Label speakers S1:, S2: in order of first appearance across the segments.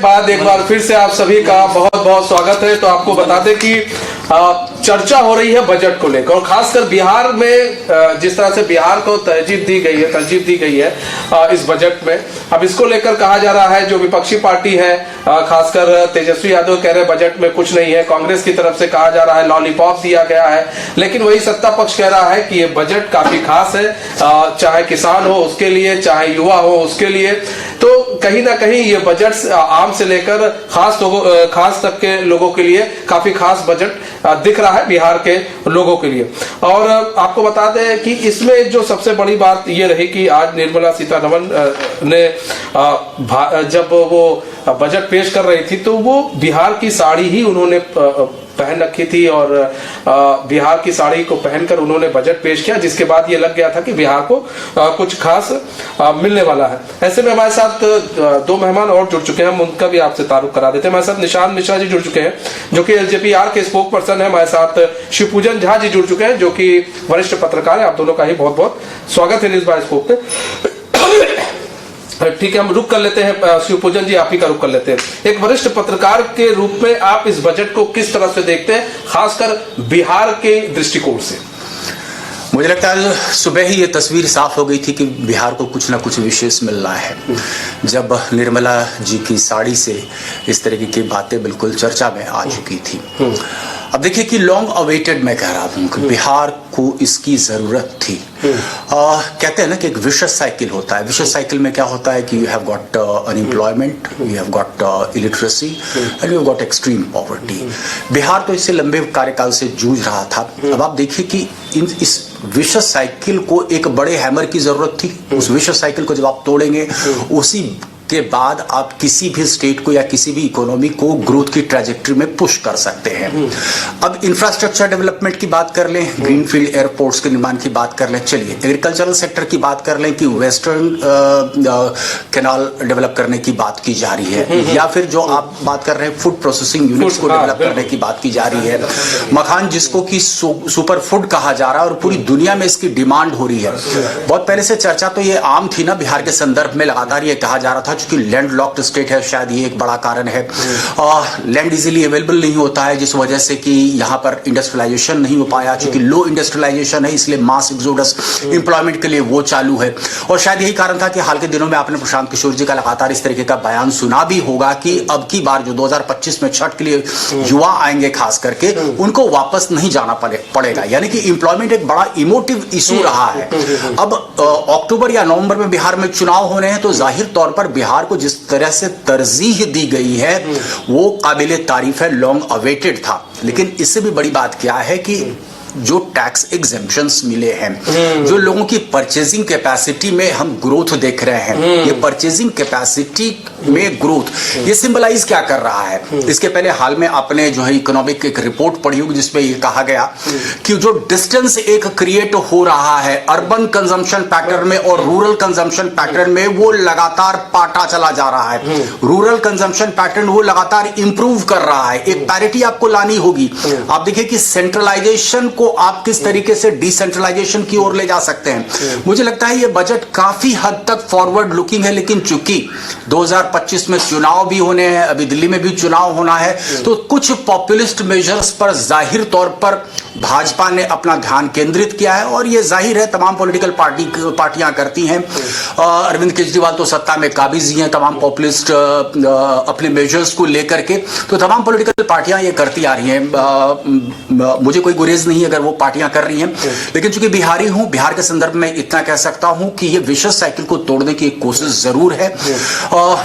S1: बाद एक बार फिर से आप सभी का बहुत बहुत स्वागत है। तो आपको बता दें कि चर्चा हो रही है बजट को लेकर, और खासकर बिहार में जिस तरह से बिहार को तरजीह दी गई है इस बजट में। अब इसको लेकर कहा जा रहा है, जो विपक्षी पार्टी है खासकर तेजस्वी यादव कह रहे बजट में कुछ नहीं है, कांग्रेस की तरफ से कहा जा रहा है लॉलीपॉप दिया गया है, लेकिन वही सत्ता पक्ष कह रहा है कि ये बजट काफी खास है, चाहे किसान हो उसके लिए, चाहे युवा हो उसके लिए। तो कहीं ना कहीं ये बजट आम से लेकर खास तक के लोगों के लिए काफी खास बजट दिख रहा है बिहार के लोगों के लिए। और आपको बता दें कि इसमें जो सबसे बड़ी बात ये रही कि आज निर्मला सीतारमण ने जब वो बजट पेश कर रही थी तो वो बिहार की साड़ी ही उन्होंने पहन रखी थी, और बिहार की साड़ी को पहनकर उन्होंने बजट पेश किया, जिसके बाद ये लग गया था कि बिहार को कुछ खास मिलने वाला है। ऐसे में हमारे साथ दो मेहमान और जुड़ चुके हैं, हम उनका भी आपसे तारुफ करा देते हैं। हमारे साथ निशांत मिश्रा जी जुड़ चुके हैं जो कि एलजेपीआर के स्पोक पर्सन है। हमारे साथ शिवपूजन झा जी जुड़ चुके हैं जो कि वरिष्ठ पत्रकार है। आप दोनों का ही बहुत बहुत स्वागत है न्यूज बाय स्पोक पे। ठीक है, हम रुक कर लेते हैं। शिवपूजन जी, आप ही का रुक कर लेते हैं। एक वरिष्ठ पत्रकार के रूप में आप इस बजट को किस तरह से देखते हैं, खासकर बिहार के दृष्टिकोण से?
S2: मुझे लगता है सुबह ही ये तस्वीर साफ हो गई थी कि बिहार को कुछ ना कुछ विशेष मिल रहा है, जब निर्मला जी की साड़ी से इस तरह की बातें बिल्कुल चर्चा में आ चुकी थी। अब देखिए कि लॉन्ग अवेटेड मैं कह रहा हूँ कि बिहार को इसकी जरूरत थी। कहते हैं ना कि एक विशेष साइकिल होता है। विशेष साइकिल में क्या होता है कि you have got unemployment, you have got illiteracy and you have got extreme poverty. Bihar तो इससे लंबे कार्यकाल से जूझ रहा था। अब आप देखिए कि इस विशेष साइकिल को एक बड़े हैमर की जरूरत थी। उस विशेष साइकिल को जब आप तोड़ेंगे, उसी के बाद आप किसी भी स्टेट को या किसी भी इकोनॉमी को ग्रोथ की ट्रैजेक्टरी में पुश कर सकते हैं। अब इंफ्रास्ट्रक्चर डेवलपमेंट की बात कर लें, ग्रीनफील्ड एयरपोर्ट्स के निर्माण की बात कर लें, चलिए एग्रीकल्चरल सेक्टर की बात कर लें कि वेस्टर्न कैनाल डेवलप करने की बात की जा रही है, या फिर जो आप बात कर रहे हैं फूड प्रोसेसिंग यूनिट्स को डेवलप करने की बात की जा रही है। मखान जिसको कि सुपर फूड कहा जा रहा है और पूरी दुनिया में इसकी डिमांड हो रही है। बहुत पहले से चर्चा तो ये आम थी ना, बिहार के संदर्भ में लगातार ये कहा जा रहा था क्योंकि लैंड लॉक्ड स्टेट है, शायद ये एक बड़ा कारण है। लैंड इजीली अवेलेबल नहीं होता है, जिस वजह से कि यहाँ पर इंडस्ट्रियलाइजेशन नहीं हो पाया। क्योंकि लो इंडस्ट्रियलाइजेशन है, इसलिए मास एक्सोडस एम्प्लॉयमेंट के लिए वो चालू है। और शायद यही कारण था कि हाल के दिनों में आपने प्रशांत किशोर जी का लगातार इस तरीके का बयान सुना भी होगा कि अब की बार जो 2025 में छठ के लिए युवा आएंगे खास करके, उनको वापस नहीं जाना पड़ेगा। यानी कि एम्प्लॉयमेंट एक बड़ा इमोटिव इशू रहा है। अब अक्टूबर या नवंबर में बिहार में चुनाव होने हैं, तो जाहिर तौर पर बिहार को जिस तरह से तरजीह दी गई है वो काबिले तारीफ है, लॉन्ग अवेटेड था। लेकिन इससे भी बड़ी बात क्या है कि जो टैक्स एग्जेम्पशंस मिले हैं, जो लोगों की परचेजिंग कैपेसिटी में हम ग्रोथ देख रहे हैं, ये परचेजिंग कैपेसिटी में ग्रोथ ये सिंबलाइज क्या कर रहा है? इसके पहले हाल में आपने जो है इकोनॉमिक एक रिपोर्ट पढ़ी होगी जिसमें ये कहा गया कि जो डिस्टेंस एक क्रिएट हो रहा है अर्बन कंजम्पशन पैटर्न में और रूरल कंजम्पशन पैटर्न में, वो लगातार पाटा चला जा रहा है। रूरल कंजम्पशन पैटर्न वो लगातार इंप्रूव कर रहा है। एक पैरिटी आपको लानी होगी। आप देखिए कि सेंट्रलाइजेशन को आप किस तरीके से डिसेंट्रलाइजेशन की ओर ले जा सकते हैं। मुझे लगता है ये बजट काफी हद तक फॉरवर्ड लुकिंग है, लेकिन चूंकि 2025 में चुनाव भी होने हैं, अभी दिल्ली में भी चुनाव होना है, तो कुछ पॉपुलिस्ट मेजर्स पर जाहिर तौर पर भाजपा ने अपना ध्यान केंद्रित किया है। और ये जाहिर है तमाम पॉलिटिकल पार्टियां करती हैं। अरविंद केजरीवाल तो सत्ता में काबिज ही हैं तमाम पॉपुलिस्ट अपने मेजर्स को लेकर के, तो तमाम पॉलिटिकल पार्टियां ये करती आ रही हैं। मुझे कोई गुरेज नहीं है अगर वो पार्टियां कर रही हैं, लेकिन चूंकि बिहारी हूं, बिहार के संदर्भ में इतना कह सकता हूं कि ये विशेष साइकिल को तोड़ने की एक कोशिश जरूर है।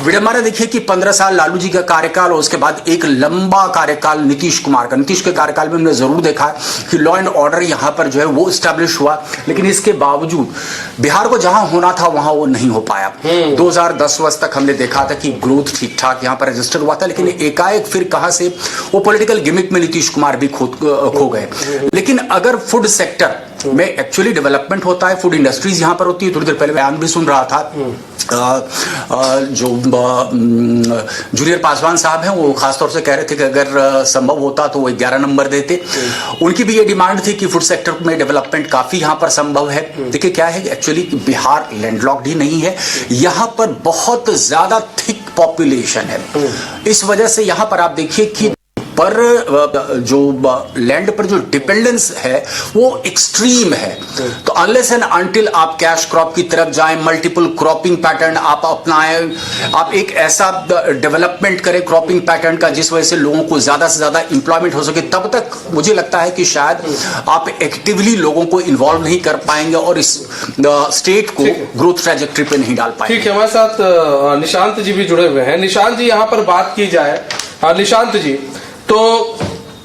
S2: विडंबना देखिए कि 15 साल लालू जी का कार्यकाल और उसके बाद एक लंबा कार्यकाल नीतीश कुमार का। नीतीश के कार्यकाल में हमने जरूर देखा कि लॉ एंड ऑर्डर यहां पर जो है वो स्टैब्लिश हुआ, लेकिन इसके बावजूद बिहार को जहां होना था वहां वो नहीं हो पाया। 2010 वर्ष तक हमने देखा था कि ग्रोथ ठीक ठाक यहां पर रजिस्टर हुआ था, लेकिन एकाएक फिर कहां से वो पॉलिटिकल गिमिक में नीतीश कुमार भी खो गए। लेकिन अगर फूड सेक्टर में एक्चुअली डेवलपमेंट होता है, फूड इंडस्ट्रीज यहाँ पर होती है। थोड़ी देर पहले बयान भी सुन रहा था, जो जूनियर पासवान साहब हैं वो खासतौर से कह रहे थे कि अगर संभव होता तो वो 11 नंबर देते। उनकी भी ये डिमांड थी कि फूड सेक्टर में डेवलपमेंट काफी यहाँ पर संभव है। देखिए क्या है, एक्चुअली बिहार लैंडलॉक्ड ही नहीं है, यहाँ पर बहुत ज्यादा थिक पॉपुलेशन है। इस वजह से यहाँ पर आप देखिए कि पर जो लैंड पर जो डिपेंडेंस है वो एक्सट्रीम है। तो अनलेस एंड अनटिल आप कैश क्रॉप की तरफ जाएं, मल्टीपल क्रॉपिंग पैटर्न आप अपनाएं, आप एक ऐसा डेवलपमेंट करें क्रॉपिंग पैटर्न का जिस वजह से लोगों को ज्यादा से ज्यादा इंप्लॉयमेंट हो सके, तब तक मुझे लगता है कि शायद आप एक्टिवली लोगों को इन्वॉल्व नहीं कर पाएंगे और इस स्टेट को ग्रोथ ट्रैजेक्टरी पे नहीं डाल पाएंगे।
S1: ठीक है, हमारे साथ निशांत जी भी जुड़े हुए हैं। निशांत जी, यहाँ पर बात की जाए, निशांत जी, तो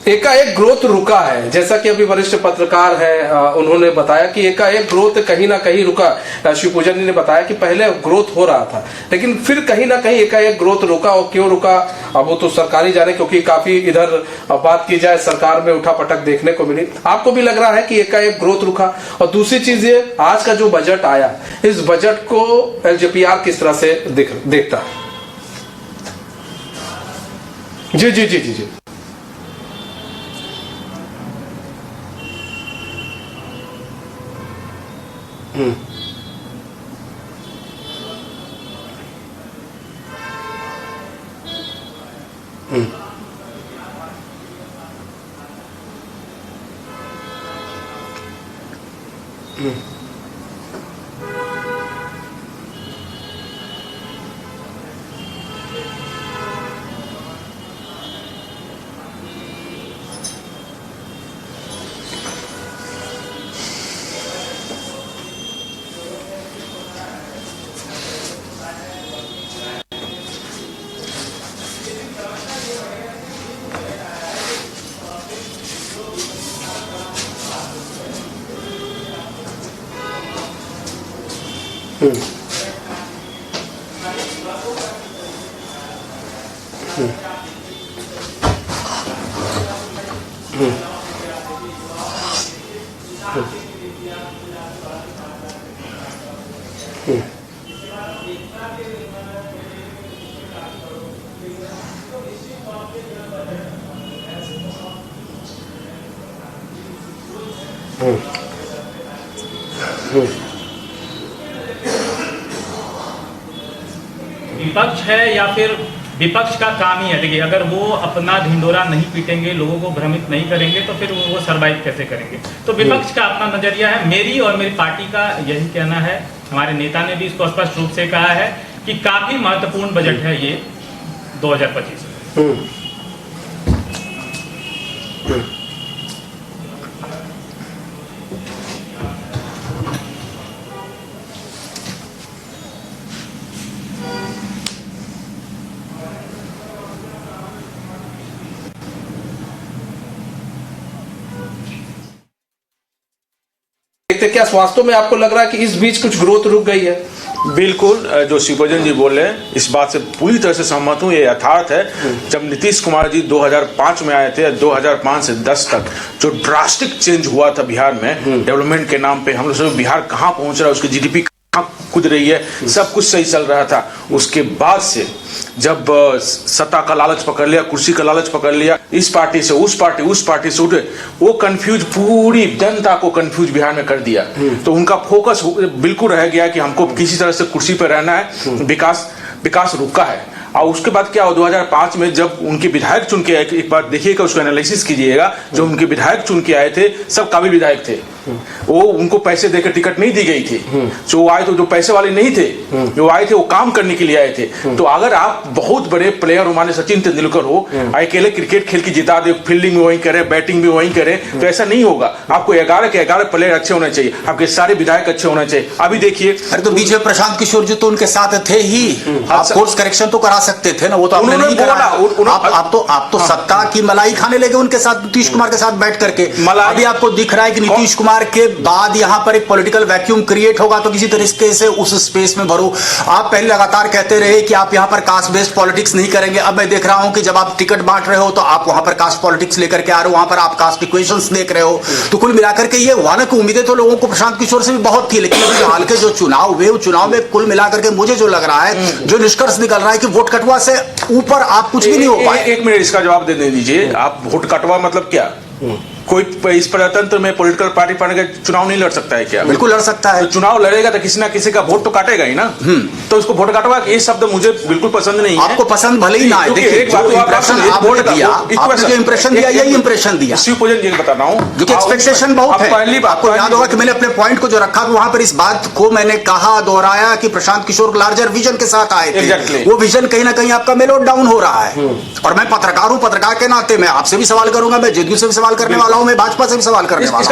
S1: एकाएक ग्रोथ रुका है, जैसा कि अभी वरिष्ठ पत्रकार हैं उन्होंने बताया कि एकाएक ग्रोथ कहीं ना कहीं रुका। शिवपूजन जी ने बताया कि पहले ग्रोथ हो रहा था लेकिन फिर कहीं ना कहीं एकाएक ग्रोथ रुका। और क्यों रुका अब वो तो सरकार ही जाने, क्योंकि काफी इधर बात की जाए सरकार में उठापटक देखने को मिली। आपको भी लग रहा है कि एकाएक ग्रोथ रुका? और दूसरी चीज ये, आज का जो बजट आया, इस बजट को एलजेपीआर किस तरह से देखता है? जी जी जी जी जी
S3: विपक्ष है या फिर विपक्ष का काम ही है। देखिए, अगर वो अपना ढिंडोरा नहीं पीटेंगे, लोगों को भ्रमित नहीं करेंगे, तो फिर वो सरवाइव कैसे करेंगे? तो विपक्ष का अपना नजरिया है। मेरी और मेरी पार्टी का यही कहना है, हमारे नेता ने भी इसको स्पष्ट रूप से कहा है कि काफी महत्वपूर्ण बजट है ये 2025।
S1: क्या वास्तव में आपको लग रहा है कि इस बीच कुछ ग्रोथ रुक गई है?
S4: बिल्कुल, जो शिवपूजन जी बोल रहे हैं इस बात से पूरी तरह से सहमत हूँ। ये यथार्थ है। जब नीतीश कुमार जी 2005 में आए थे, 2005 से 10 तक जो ड्रास्टिक चेंज हुआ था बिहार में डेवलपमेंट के नाम पे, हम लोग सब बिहार कहाँ पहुंच रहा है, उसकी जीडीपी कहाँ कूद रही है, सब कुछ सही चल रहा था। उसके बाद से जब सत्ता का लालच पकड़ लिया, कुर्सी का लालच पकड़ लिया, इस पार्टी से उस पार्टी से उठे, वो कंफ्यूज, पूरी जनता को कंफ्यूज बिहार में कर दिया। तो उनका फोकस बिल्कुल रह गया कि हमको किसी तरह से कुर्सी पर रहना है, विकास रुका है। और उसके बाद क्या हुआ 2005 में जब उनके विधायक चुन के आए, एक बार देखिएगा, उसको एनालिसिस कीजिएगा, जो उनके विधायक चुन के आए थे सब काबिल विधायक थे। वो उनको पैसे देकर टिकट नहीं दी गई थी। जो आए तो जो पैसे वाले नहीं थे, जो आए थे वो काम करने के लिए आए थे। तो अगर आप बहुत बड़े प्लेयर हो, माने सचिन तेंदुलकर हो, अकेले क्रिकेट खेल के जिता दे, फील्डिंग में वही करे, बैटिंग भी वही करे, तो ऐसा नहीं होगा। आपको 11 के 11 प्लेयर अच्छे होने चाहिए, आपके सारे विधायक अच्छे होने चाहिए। अभी देखिए,
S2: अरे तो बीच में प्रशांत किशोर जी तो उनके साथ थे ही, आप कोर्स करेक्शन तो करा सकते थे ना, वो तो आपने नहीं करा। आप तो सत्ता की मलाई खाने लगे उनके साथ, नीतीश कुमार के साथ बैठ करके। अभी आपको दिख रहा है कि नीतीश कुमार कुमार के बाद यहाँ पर एक पॉलिटिकल वैक्यूम क्रिएट होगा तो किसी तरीके से उस स्पेस में भरो। आप पहले लगातार कहते रहे कि आप यहाँ पर कास्ट बेस्ड पॉलिटिक्स नहीं करेंगे। अब मैं देख रहा हूं कि जब आप टिकट बांट रहे हो तो आप वहां पर कास्ट पॉलिटिक्स लेकर के आ रहे हो, वहां पर आप कास्ट इक्वेशंस देख रहे हो। तो कुल मिलाकर के ये हुआ ना कि उम्मीदें तो लोगों को प्रशांत किशोर से भी बहुत थी, लेकिन अभी हाल के जो चुनाव हुए उस चुनाव में कुल मिलाकर के मुझे जो लग रहा है, जो निष्कर्ष निकल रहा है कि वोट कटवा से ऊपर आप कुछ भी नहीं हो पाए।
S4: एक मिनट इसका जवाब दे दीजिए। आप वोट कटवा मतलब क्या? कोई इस प्रजातंत्र में पॉलिटिकल पार्टी का चुनाव नहीं लड़ सकता है क्या?
S2: बिल्कुल लड़ सकता है।
S4: तो चुनाव लड़ेगा तो किसी ना किसी का वोट तो काटेगा ही ना। तो उसको वोट काटवा, ये शब्द मुझे बिल्कुल पसंद नहीं है।
S2: आपको पसंद भले ही ना है, देखिए
S4: एक बात
S2: आपने इंप्रेशन दिया यही इंप्रेशन दिया।
S4: शिवपूजन जी बता रहा हूँ,
S2: जो कि एक्सपेक्टेशन बहुत है। आपको याद होगा कि मैंने अपने पॉइंट को जो रखा वहां पर इस बात को मैंने कहा, दोहराया कि प्रशांत किशोर लार्जर विजन के साथ आए थे। वो विजन कहीं ना कहीं आपका मेलो डाउन हो रहा है। और मैं पत्रकार हूं, पत्रकार के नाते मैं आपसे भी सवाल करूंगा, मैं जेडीयू से भी सवाल करने वाला हूं, मैं भाजपा से भी सवाल करने वाला हूं।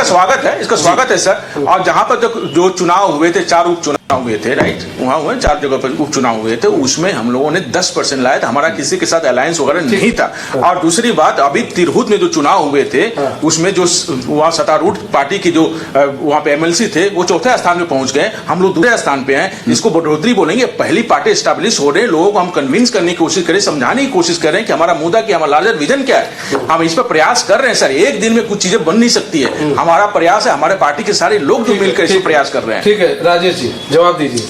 S4: इसका स्वागत है सर। और जहां पर जो चुनाव हुए थे, 4 उपचुनाव हुए थे, राइट, वहां हुए 4 जगह पर उपचुनाव हुए थे, उसमें हम लोगों ने 10% लाया था। हमारा किसी के साथ अलायंस वगैरह नहीं था। और दूसरी बात, अभी तिरहुत में जो चुनाव हुए थे उसमें जो वहां सत्तारूढ़ पार्टी की जो वहां पे एमएलसी थे वो 4थे स्थान पे पहुंच गए, हम लोग 2रे स्थान पे हैं। इसको बढ़ोतरी बोलेंगे। पहली पार्टी स्टैब्लिश हो रहे, लोगों को हम कन्विंस करने की कोशिश करें, समझाने की कोशिश कर रहे हैं कि हमारा मुद्दा क्या, हमारा लार्जर विजन क्या है। हम इस पर प्रयास कर रहे हैं सर। एक दिन में कुछ चीजें बन नहीं सकती है। हमारा प्रयास है, हमारे पार्टी के सारे लोग जो मिलकर इस प्रयास कर रहे हैं।
S1: ठीक है राजेश जी, जवाब दीजिए।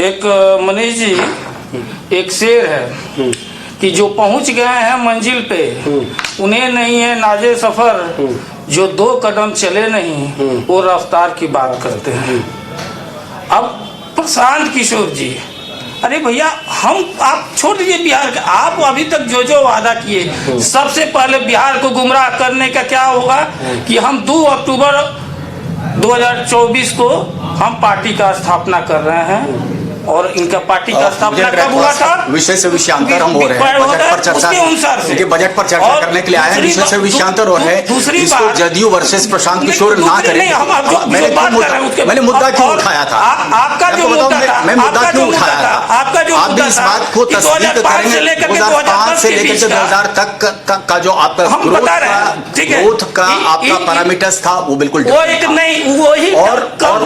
S5: एक मनीष जी, एक शेर है कि जो पहुंच गए हैं मंजिल पे उन्हें नहीं है नाजे सफर, जो 2 कदम चले नहीं वो रफ्तार की बात करते हैं। अब प्रशांत किशोर जी, अरे भैया आप छोड़ दीजिए बिहार का। आप अभी तक जो वादा किए, सबसे पहले बिहार को गुमराह करने का क्या होगा कि हम 2 अक्टूबर 2024 को हम पार्टी का स्थापना कर रहे हैं। और इनका पार्टी का स्थापना कब हुआ था?
S2: विषय से विषयांतर हम हो रहे हैं बजट पर चर्चा, क्योंकि बजट पर चर्चा करने के लिए आए हैं। विषय से विषयांतर हो रहे हैं।
S5: दूसरी
S2: इसको जदयू वर्सेस प्रशांत किशोर ना करें। मैंने मुद्दा क्यों उठाया था?
S5: आपका जो मुद्दा था,
S2: मैं मुद्दा क्यों उठाया था?
S5: आपका जो
S2: आप भी इस बात को तस्दीक करेंगे। 2005 से लेकर के 2000 तक का जो आपका ग्रोथ का आपका पैरामीटर्स था वो बिल्कुल
S5: नहीं,
S2: और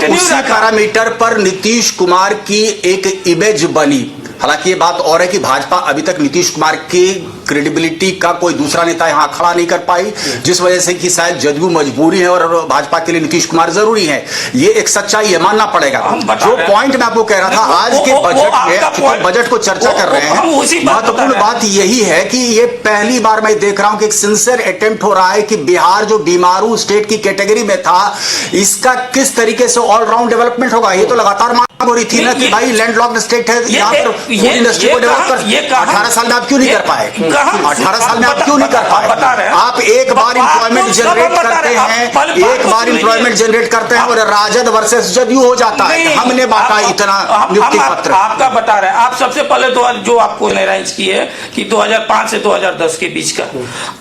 S2: उसी पैरामीटर पर नीतीश कुमार की एक इमेज बनी। हालांकि ये बात और है कि भाजपा अभी तक नीतीश कुमार की क्रेडिबिलिटी का कोई दूसरा नेता यहां खड़ा नहीं कर पाई, जिस वजह से कि शायद जदयू मजबूरी है और भाजपा के लिए नीतीश कुमार जरूरी है। ये एक सच्चाई है, मानना पड़ेगा। जो पॉइंट मैं आपको कह रहा था, आज के बजट में बजट को चर्चा कर रहे हैं, महत्वपूर्ण बात यही है कि ये पहली बार मैं देख रहा हूं कि एक सिंसियर अटेम्प्ट हो रहा है कि बिहार जो बीमारू स्टेट की कैटेगरी में था, इसका किस तरीके से ऑलराउंड डेवलपमेंट होगा। ये तो लगातार मांग हो रही थी ना कि भाई लैंडलॉक्ड स्टेट है, यहाँ पर फूड इंडस्ट्री को डेवलप कर। 18 साल में आप क्यों नहीं कर पाए? 18 साल में आप क्यों नहीं कर पाए? आप एक बार इंप्लॉयमेंट जनरेट करते हैं, एक बार इंप्लॉयमेंट जनरेट करते हैं और राजद वर्सेस जदयू हो जाता है। हमने बांटा इतना नियुक्ति पत्र।
S5: आपका बता रहे हैं। आप सबसे पहले तो जो आपको अरेंज की है कि 2005 से 2010 के बीच का,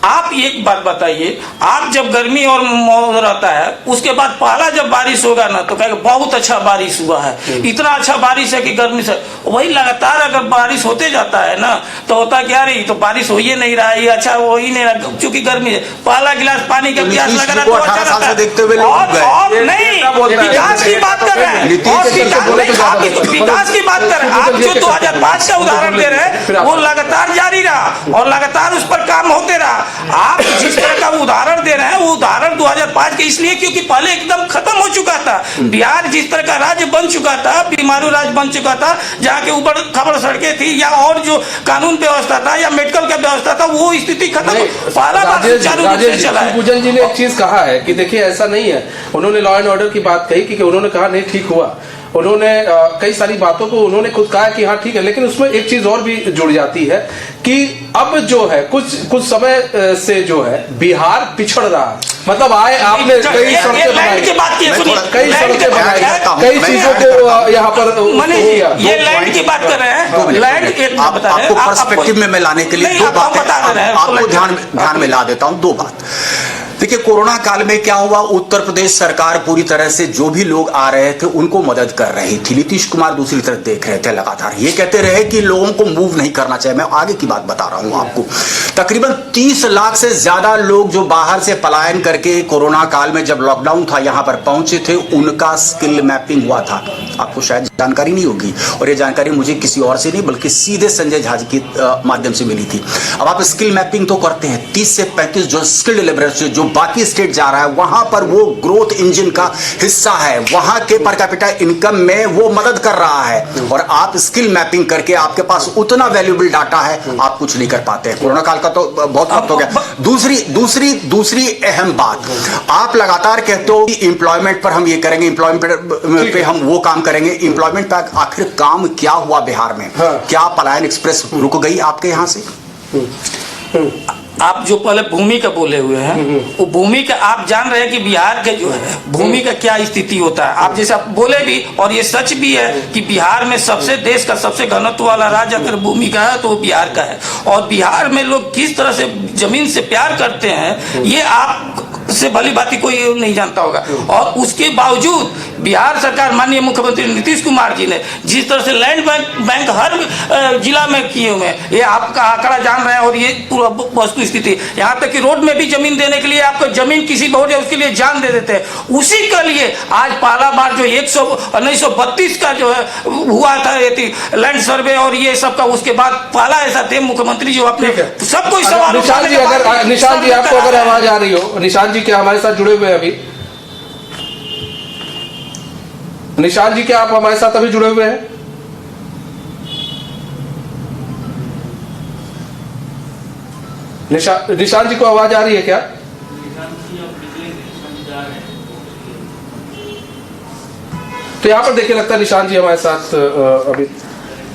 S5: आप एक बात बताइए, आप जब गर्मी और मौसम रहता है उसके बाद पहला जब बारिश होगा ना तो कहेगा बहुत अच्छा बारिश हुआ है, इतना अच्छा बारिश है कि गर्मी से। वही लगातार अगर बारिश होते जाता है ना तो होता क्या रही, तो बारिश हो ही नहीं रहा है, अच्छा हो ही नहीं रहा, क्योंकि गर्मी है। पहला गिलास पानी का प्यास लगा रहा है,
S2: 18 साल से देखते हुए
S5: और नहीं, विकास की बात कर रहे हैं, विकास की बात कर रहे हैं। आप जो 2005 का उदाहरण दे रहे हैं वो लगातार जारी रहा और लगातार उस पर काम होते रहा। आप जिस तरह का उदाहरण दे रहे हैं वो उदाहरण 2005 के इसलिए क्योंकि पहले एकदम खत्म हो चुका था। बिहार जिस तरह का राज्य बन चुका था, बीमारू राज्य बन चुका था, जहाँ के ऊपर खबर सड़कें थी या और जो कानून व्यवस्था था या मेडिकल का व्यवस्था था, वो स्थिति खत्म।
S1: पूजन जी ने एक चीज कहा है कि देखिए ऐसा नहीं है, उन्होंने लॉ एंड ऑर्डर की बात कही कि उन्होंने कहा नहीं ठीक हुआ। उन्होंने कई सारी बातों को उन्होंने खुद कहा कि हाँ ठीक है, लेकिन उसमें एक चीज और भी जुड़ जाती है कि अब जो है कुछ समय से जो है बिहार पिछड़ रहा है। मतलब आए आपने कई सड़कें बनाई, कई सड़कें बनाई, कई चीजों को यहाँ पर
S5: ये लैंड की बात कर रहे हैं। लैंड एक
S2: आपको पर्सपेक्टिव में मैं लाने के लिए 2 बातें आपको ध्यान में ला देता हूँ। 2 बात। देखिए, कोरोना काल में क्या हुआ, उत्तर प्रदेश सरकार पूरी तरह से जो भी लोग आ रहे थे उनको मदद कर रही थी। नीतीश कुमार दूसरी तरफ देख रहे थे लगातार, ये कहते रहे कि लोगों को मूव नहीं करना चाहिए। मैं आगे की बात बता रहा हूं आपको। तकरीबन 30 लाख से ज्यादा लोग जो बाहर से पलायन करके कोरोना काल में जब लॉकडाउन था यहां पर पहुंचे थे, उनका स्किल मैपिंग हुआ था। आपको शायद जानकारी नहीं होगी, और ये जानकारी मुझे किसी और से नहीं बल्कि सीधे संजय झा जी के माध्यम से मिली थी। अब आप स्किल मैपिंग तो करते हैं, 30 से 35 जो स्किल्ड लेबरर्स जो बाकी स्टेट जा रहा है वहां पर वो ग्रोथ इंजन का हिस्सा है, वहां के पर कैपिटा इनकम में वो मदद कर रहा है। और आप स्किल मैपिंग करके आपके पास उतना वैल्यूएबल डाटा है, आप कुछ नहीं कर पाते हैं। कोरोना काल का तो बहुत वक्त हो गया। दूसरी अहम बात, आप लगातार कहते हो कि एम्प्लॉयमेंट पर हम ये करेंगे, एम्प्लॉयमेंट पे हम वो काम करेंगे। एम्प्लॉयमेंट पर आखिर काम क्या हुआ बिहार में? क्या पलायन एक्सप्रेस रुक गई आपके यहां से?
S5: आप जो पहले भूमि का बोले हुए हैं, वो भूमि का आप जान रहे हैं कि बिहार के जो है भूमि का क्या स्थिति होता है। आप जैसे आप बोले भी, और ये सच भी है कि बिहार में सबसे देश का सबसे घनत्व वाला राज्य अगर भूमि का है तो वो बिहार का है। और बिहार में लोग किस तरह से जमीन से प्यार करते हैं ये आप से भली बात कोई नहीं जानता होगा। और उसके बावजूद बिहार सरकार, माननीय मुख्यमंत्री नीतीश कुमार जी ने जिस तरह से लैंड बैंक हर जिला में किए हुए हैं, ये आपका आंकड़ा जान रहे हैं। और ये पूरा वस्तु स्थिति, यहाँ तक कि रोड में भी जमीन देने के लिए आपको जमीन किसी बहुत है उसके लिए जान दे देते हैं। उसी के लिए आज पहला बार जो 1932 का जो है हुआ था लैंड सर्वे और ये सब का, उसके बाद पहला ऐसा थे मुख्यमंत्री जो अपने सब कोई सवाल।
S1: निशान जी, अगर निशान जी आपको अगर आवाज आ रही हो, निशान जी क्या हमारे साथ जुड़े हुए हैं अभी? निशान जी क्या आप हमारे साथ अभी जुड़े हुए हैं? निशान जी को आवाज आ रही है क्या? तो यहाँ पर देखिए लगता है निशान जी हमारे साथ अभी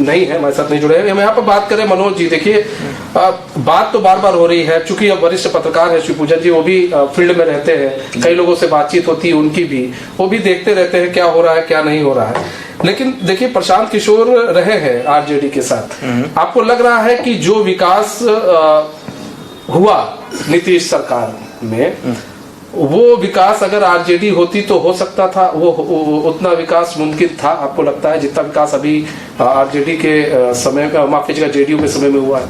S1: नहीं है, हमारे साथ नहीं जुड़े हैं। हम यहाँ पर बात करें मनोज जी, देखिए बात तो बार बार हो रही है, चूंकि अब वरिष्ठ पत्रकार है शिवपूजन जी, वो भी फील्ड में रहते हैं, कई लोगों से बातचीत होती है उनकी भी, वो भी देखते रहते हैं क्या हो रहा है क्या नहीं हो रहा है। लेकिन देखिए प्रशांत किशोर रहे हैं आरजेडी के साथ, आपको लग रहा है कि जो विकास हुआ नीतीश सरकार में, वो विकास अगर आरजेडी होती तो हो सकता था? वो उतना विकास मुमकिन था आपको लगता है जितना विकास अभी आरजेडी के समय का, माफ कीजिएगा जेडीयू के समय में हुआ है?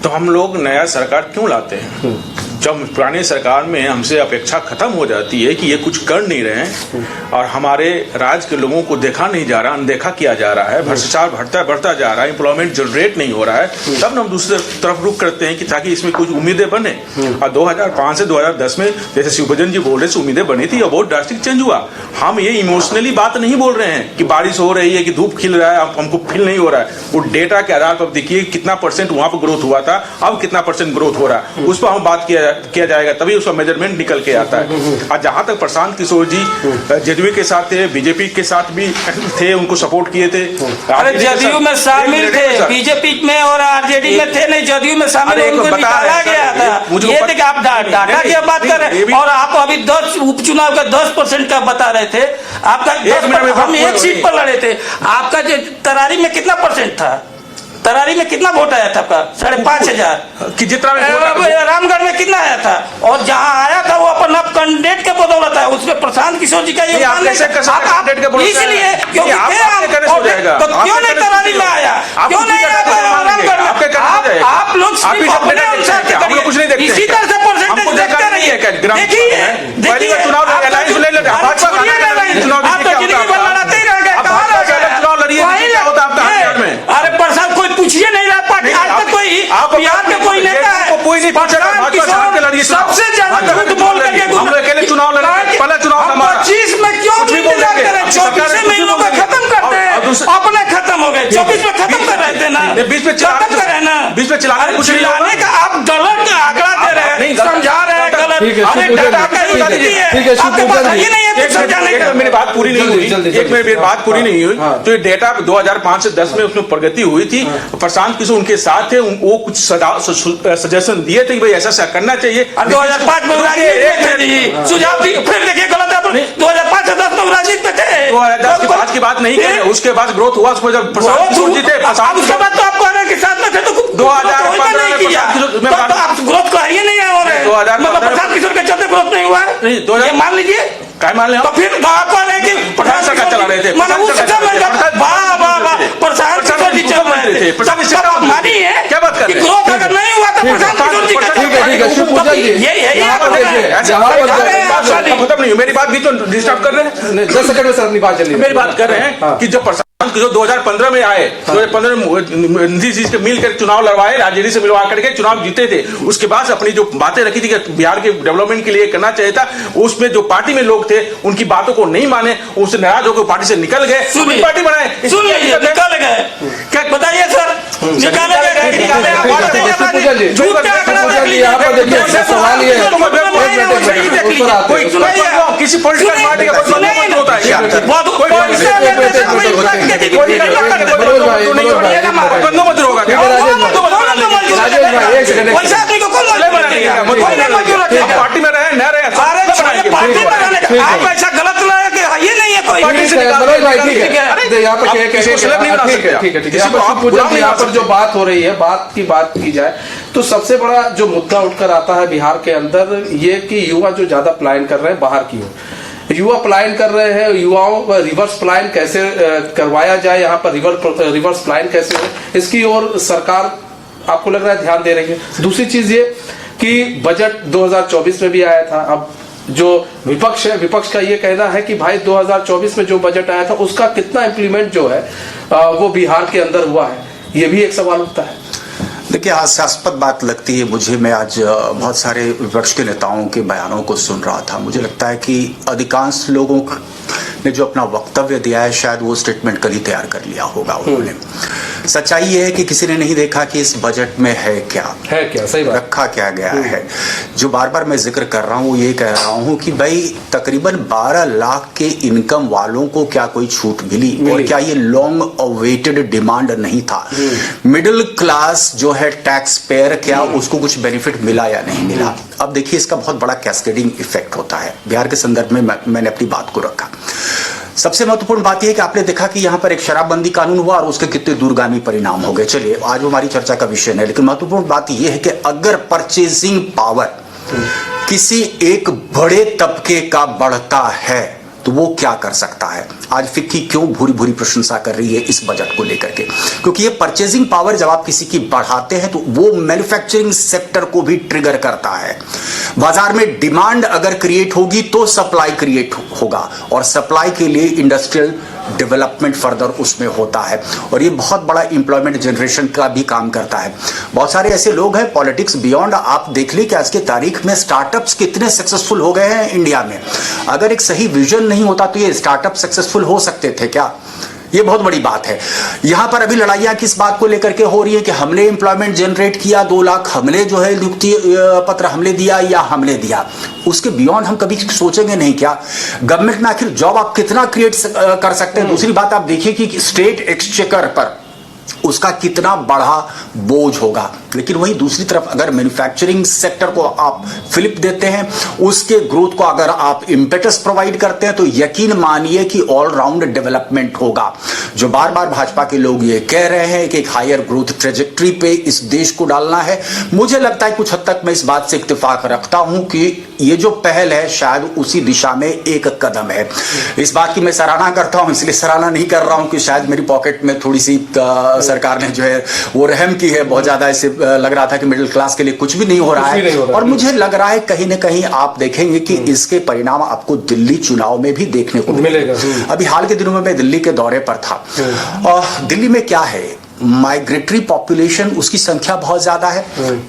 S4: तो हम लोग नया सरकार क्यों लाते हैं जब पुरानी सरकार में हमसे अपेक्षा खत्म हो जाती है कि ये कुछ कर नहीं रहे हैं और हमारे राज्य के लोगों को देखा नहीं जा रहा, अनदेखा किया जा रहा है, भ्रष्टाचार बढ़ता जा रहा है, एम्प्लॉयमेंट जनरेट नहीं हो रहा है, तब हम दूसरी तरफ रुख करते हैं कि ताकि इसमें कुछ उम्मीदें बने। और 2005 से 2010 में जैसे शिवभोजन जी बोल रहे थे उम्मीदें बनी थी और बहुत ड्रास्टिक चेंज हुआ। हम ये इमोशनली बात नहीं बोल रहे हैं कि बारिश हो रही है कि धूप खिल रहा है, हमको फील नहीं हो रहा है। वो डेटा के आधार पर देखिए कितना परसेंट वहां पर ग्रोथ हुआ था, अब कितना परसेंट ग्रोथ हो रहा है, उस पर हम बात किया जाएगा, तभी उसका मेजरमेंट निकल के आता है। और जहां तक प्रशांत किशोर जी जेडीयू के साथ थे, बीजेपी के साथ भी थे, उनको सपोर्ट किए थे।
S5: अरे जदयू में शामिल थे, बीजेपी में और आरजेडी में थे नहीं, जदयू में शामिल, उनको निकाला गया था। ये देखिए आप डाटा की बात कर रहे हैं और आप अभी 10 उपचुनाव का 10% का बता रहे थे। आपका हम एक सीट पर लड़े थे, आपका जो तरारी में कितना परसेंट था? तरारी में कितना वोट आया था आपका? 5,500
S4: कि जितना
S5: रामगढ़ में कितना आया था? और जहां आया था वो अपन आप कैंडिडेट के बदौलत है, उसमें प्रशांत किशोर जी का ये इसलिए क्योंकि तो क्यों नहीं तरारी में आया, क्यों नहीं रामगढ़ में? आप लोग कुछ नहीं देखते, इसी तरह से परसेंटेज देखते रहिए। देखिए चुनाव लड़ाते ही रह गए, चुनाव लड़िए, अरे प्रशांत कोई पूछिए नहीं रहा पार्टी आज तक कोई बिहार में कोई नेता है सबसे ज्यादा झूठ बोल करके
S4: चुनाव लड़े, पहला चुनाव
S5: 25 में क्यों नहीं करें? 24 में इन लोग खत्म करते हैं, अपने खत्म हो गए, 24 में खत्म कर रहे थे ना,
S4: बीच में
S5: खत्म करे ना,
S4: बीच में चिल्लाने
S5: का आप गलत आंकड़ा दे रहे हैं, समझा रहे हैं गलत।
S4: मेरी बात पूरी नहीं हुई, तो ये डेटा 2005 से 10 में उसमें प्रगति हुई थी। प्रशांत किशोर उनके साथ थे, वो कुछ सजेशन दिए थे कि भाई ऐसा करना चाहिए।
S5: 2005 में सुझाव दिए, फिर देखिए गलत है, 2005 से 10 में राजनीति में थे।
S4: 2010 के बाद की बात नहीं करें, उसके बाद ग्रोथ हुआ, उसको जब प्रशांत किशोर जी थे,
S5: उसके बाद तो आप कह रहे हैं कि साथ में थे तो
S4: 2015
S5: नहीं किया, आप ग्रोथ करिए नहीं है, मतलब प्रशांत किशोर के चलते ग्रोथ नहीं हुआ है?
S4: नहीं, 2000
S5: ये मान लीजिए।
S4: क्या मान ले?
S5: तो फिर आपको है कि
S4: प्रधान सरकार चला रहे थे।
S5: मानो उस समय वाह वाह वाह प्रधान किशोर जी चल रहे थे। तब आप मानिए
S4: क्या बात कर रहे हैं?
S5: ग्रोथ अगर नहीं हुआ तो प्रधान किशोर जी
S1: ठीक है शिवपूजन जी,
S5: यही
S1: यहाँ पर देखिए, यहाँ पर
S4: खत्म नहीं, मेरी बात भी तो डिस्टर्ब कर रहे हैं।
S1: 10 सेकंड में सर अपनी बात चलिए।
S4: मेरी बात कर रहे हैं कि जब प्रशांत जो 2015 में आए, 2015 में नीतीश जी से मिलकर चुनाव लड़वाए, राजेंद्र से मिलवा करके चुनाव जीते थे। उसके बाद अपनी जो बातें रखी थी कि बिहार के डेवलपमेंट के लिए करना चाहिए था, उसमें जो पार्टी में लोग थे उनकी बातों को नहीं माने, उससे नाराज होकर पार्टी से निकल गए, अपनी पार्टी बनाए।
S5: सुन लीजिए, निकल गए, क्या बताइए सर? निकाले गए, निकाले झूठ का आंकड़ा देख लीजिए।
S1: यहाँ पर देखिए सवाल ये
S4: कोई किसी पॉलिटिकल पार्टी का कोई होता है क्या? पार्टी में रहे न रहे,
S5: आप ऐसा गलत लाया कि ये नहीं है कोई।
S1: मनोज भाई ठीक है, यहाँ पर यहाँ पर जो बात हो रही है, बात की जाए तो सबसे बड़ा जो मुद्दा उठकर आता है बिहार के अंदर ये कि युवा जो ज्यादा पलायन कर रहे हैं बाहर की ओर, युवा पलायन कर रहे हैं, युवाओं का रिवर्स पलायन कैसे करवाया जाए, यहाँ पर रिवर्स पलायन कैसे हो, इसकी ओर सरकार आपको लग रहा है ध्यान दे रही है। दूसरी चीज ये कि बजट 2024 में भी आया था, अब जो विपक्ष है, विपक्ष का ये कहना है कि भाई 2024 में जो बजट आया था उसका कितना इम्प्लीमेंट जो है वो बिहार के अंदर हुआ है, ये भी एक सवाल उठता है।
S2: देखिए, हास्यास्पद बात लगती है मुझे। मैं आज बहुत सारे विपक्ष के नेताओं के बयानों को सुन रहा था। मुझे लगता है कि अधिकांश लोगों ने जो अपना वक्तव्य दिया है शायद वो स्टेटमेंट कल ही तैयार कर लिया होगा उन्होंने। सच्चाई ये है कि किसी ने नहीं देखा कि इस बजट में है क्या
S1: सही बात,
S2: रखा क्या गया है। जो बार बार मैं जिक्र कर रहा हूँ, ये कह रहा हूँ कि भाई तकरीबन 12 लाख के इनकम वालों को क्या कोई छूट मिली? और क्या ये लॉन्ग अवेटेड डिमांड नहीं था? मिडिल क्लास जो है टैक्स पेयर, क्या उसको कुछ बेनिफिट मिला या नहीं मिला? अब देखिए, इसका बहुत बड़ा कैस्केडिंग इफेक्ट होता है। बिहार के संदर्भ में मैंने अपनी बात को रखा। सबसे महत्वपूर्ण बात यह है कि आपने देखा कि यहां पर एक शराबबंदी कानून हुआ और उसके कितने दूरगामी परिणाम हो गए। चलिए, आज वो हमारी चर्चा का विषय है, लेकिन महत्वपूर्ण बात यह है कि अगर परचेजिंग पावर किसी एक बड़े तबके का बढ़ता है तो वो क्या कर सकता है? आज फिक्की क्यों भूरी भूरी प्रशंसा कर रही है इस बजट को लेकर के? क्योंकि ये परचेजिंग पावर जब आप किसी की बढ़ाते हैं तो वो मैन्युफैक्चरिंग सेक्टर को भी ट्रिगर करता है। बाजार में डिमांड अगर क्रिएट होगी तो सप्लाई क्रिएट होगा, और सप्लाई के लिए इंडस्ट्रियल डेवलपमेंट फर्दर उसमें होता है, और ये बहुत बड़ा एम्प्लॉयमेंट जनरेशन का भी काम करता है। बहुत सारे ऐसे लोग हैं, पॉलिटिक्स बियॉन्ड, आप देख ली कि आज के तारीख में स्टार्टअप्स कितने सक्सेसफुल हो गए हैं इंडिया में। अगर एक सही विजन नहीं होता तो ये स्टार्टअप सक्सेसफुल हो सकते थे क्या? ये बहुत बड़ी बात है। यहां पर अभी लड़ाइयां किस बात को लेकर के हो रही है कि हमने एम्प्लॉयमेंट जनरेट किया, 2 लाख हमने जो है नियुक्ति पत्र हमने दिया या हमने दिया। उसके बियॉन्ड हम कभी सोचेंगे नहीं क्या? गवर्नमेंट में आखिर जॉब आप कितना क्रिएट कर सकते हैं? दूसरी बात आप देखिए कि स्टेट एक्सचेकर पर उसका कितना बड़ा बोझ होगा। लेकिन वहीं दूसरी तरफ अगर मैन्युफैक्चरिंग सेक्टर को आप फ्लिप देते हैं, उसके ग्रोथ को अगर आप इम्पेटस प्रोवाइड करते हैं, तो यकीन मानिए कि ऑलराउंड डेवलपमेंट होगा। जो बार बार भाजपा के लोग ये कह रहे हैं कि एक हायर ग्रोथ ट्रेजेक्ट्री पे इस देश को डालना है, मुझे लगता है कुछ हद तक मैं इस बात से इत्तेफाक रखता हूं कि ये जो पहल है शायद उसी दिशा में एक कदम है। इस बात की मैं सराहना करता हूं, इसलिए सराहना नहीं कर रहा हूं कि शायद मेरी पॉकेट में थोड़ी सी सरकार ने जो है वो रहम की है। बहुत ज्यादा ऐसे लग रहा था कि मिडिल क्लास के लिए कुछ भी नहीं हो रहा है, और मुझे लग रहा है कहीं ना कहीं आप देखेंगे कि इसके परिणाम आपको दिल्ली चुनाव में भी देखने को मिलेगा। अभी हाल के दिनों में मैं दिल्ली के दौरे पर था, और दिल्ली में क्या है, माइग्रेटरी पॉपुलेशन, उसकी संख्या बहुत ज्यादा है,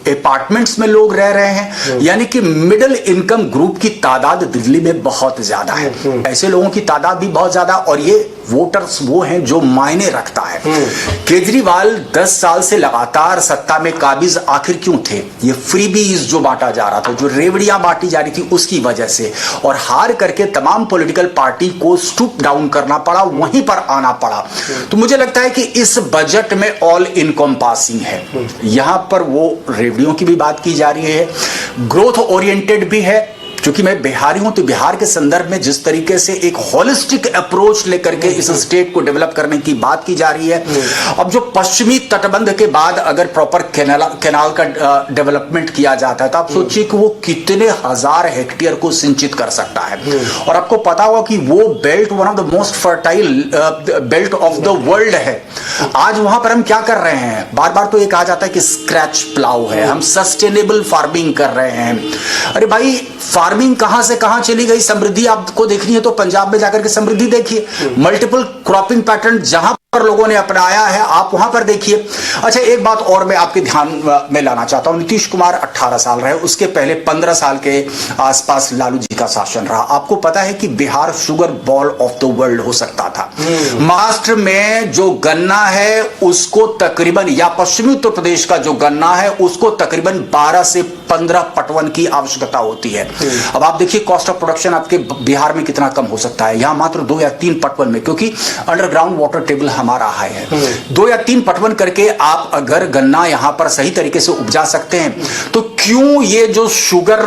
S2: अपार्टमेंट्स में लोग रह रहे हैं, यानी कि मिडिल इनकम ग्रुप की तादाद दिल्ली में बहुत ज्यादा है। ऐसे लोगों की तादाद भी बहुत ज्यादा, और ये वोटर्स वो हैं जो मायने रखता है। केजरीवाल 10 साल से लगातार सत्ता में काबिज आखिर क्यों थे? ये फ्रीबीज जो बांटा जा रहा था, जो रेवड़ियां बांटी जा रही थी, उसकी वजह से, और हार करके तमाम पॉलिटिकल पार्टी को स्टूप डाउन करना पड़ा, वहीं पर आना पड़ा। तो मुझे लगता है कि इस बजट में ऑल इनकम्पासिंग है। यहां पर वो रेवड़ियों की भी बात की जा रही है, ग्रोथ ओरिएंटेड भी है, क्योंकि मैं बिहारी हूं, तो बिहार के संदर्भ में जिस तरीके से एक होलिस्टिक अप्रोच लेकर के इस स्टेट को डेवलप करने की बात की जा रही है, अब जो पश्चिमी तटबंध के बाद अगर प्रॉपर कैनाल का डेवलपमेंट किया जाता है, तो आप सोचिए कि वो कितने हजार हेक्टेयर को सिंचित कर सकता है। और आपको पता होगा कि वो belt one of the most fertile belt of the world है। आज वहां पर हम क्या कर रहे हैं, बार बार तो ये कहा जाता है कि स्क्रैच प्लाउ है, हम सस्टेनेबल फार्मिंग कर रहे हैं। अरे भाई, फार्मिंग कहां से कहां चली गई। समृद्धि आपको देखनी है तो पंजाब में जाकर के समृद्धि देखिए, मल्टीपल क्रॉपिंग पैटर्न जहां पर लोगों ने अपनाया है, आप वहां पर देखिए। अच्छा, एक बात और मैं आपके ध्यान में लाना चाहता हूं, नीतीश कुमार 18 साल रहे, उसके पहले 15 साल के आसपास लालू जी का शासन रहा। आपको पता है कि Bihar sugar ball of the world हो सकता था। महाराष्ट्र में जो गन्ना है उसको तकरीबन, या पश्चिमी उत्तर प्रदेश का जो गन्ना है उसको तकरीबन 12 से 15 पटवन की आवश्यकता होती है। अब आप देखिए कॉस्ट ऑफ प्रोडक्शन आपके बिहार में कितना कम हो सकता है, यहां मात्र 2 या 3 पटवन में, क्योंकि अंडरग्राउंड वाटर टेबल हमारा हाई है। 2 या 3 पटवन करके आप अगर गन्ना यहां पर सही तरीके से उपजा सकते हैं, तो क्यों ये जो शुगर